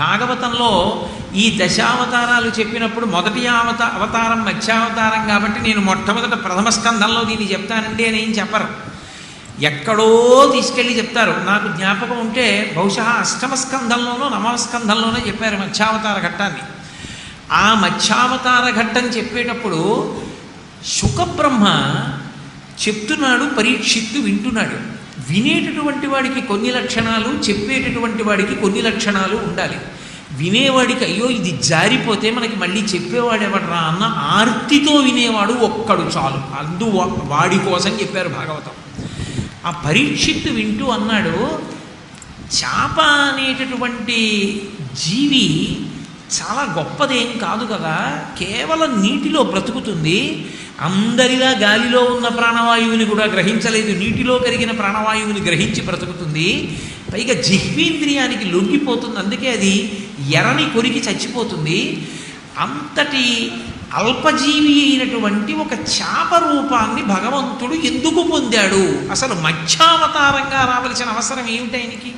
భాగవతంలో ఈ దశావతారాలు చెప్పినప్పుడు మొదటి అవతారం మధ్యావతారం కాబట్టి నేను మొట్టమొదట ప్రథమ స్కంధంలో దీన్ని చెప్తానండి అని ఏం చెప్పరు. ఎక్కడో తీసుకెళ్ళి చెప్తారు. నాకు జ్ఞాపకం ఉంటే బహుశా అష్టమ స్కంధంలోనో నవమ స్కంధంలోనో చెప్పారు మధ్యావతార ఘట్టాన్ని. ఆ మధ్యావతార ఘట్టం చెప్పేటప్పుడు శుకబ్రహ్మ చెప్తున్నాడు, పరీక్షిత్తు వింటున్నాడు. వినేటటువంటి వాడికి కొన్ని లక్షణాలు, చెప్పేటటువంటి వాడికి కొన్ని లక్షణాలు ఉండాలి. వినేవాడికి అయ్యో ఇది జారిపోతే మనకి మళ్ళీ చెప్పేవాడు ఎవడరా అన్న ఆర్తితో వినేవాడు ఒక్కడు చాలు. వాడి కోసం చెప్పారు భాగవతం. ఆ పరీక్షిత్తు వింటూ అన్నాడు, చాప అనేటటువంటి జీవి చాలా గొప్పదేం కాదు కదా, కేవలం నీటిలో బ్రతుకుతుంది. అందరిలా గాలిలో ఉన్న ప్రాణవాయువుని కూడా గ్రహించలేదు, నీటిలో కరిగిన ప్రాణవాయువుని గ్రహించి బ్రతుకుతుంది. పైగా జిహ్వేంద్రియానికి లొంగిపోతుంది, అందుకే అది ఎరని కొరికి చచ్చిపోతుంది. అంతటి అల్పజీవి అయినటువంటి ఒక చాప రూపాన్ని భగవంతుడు ఎందుకు పొందాడు? అసలు మధ్యావతారంగా రావలసిన అవసరం ఏమిటి ఆయనకి?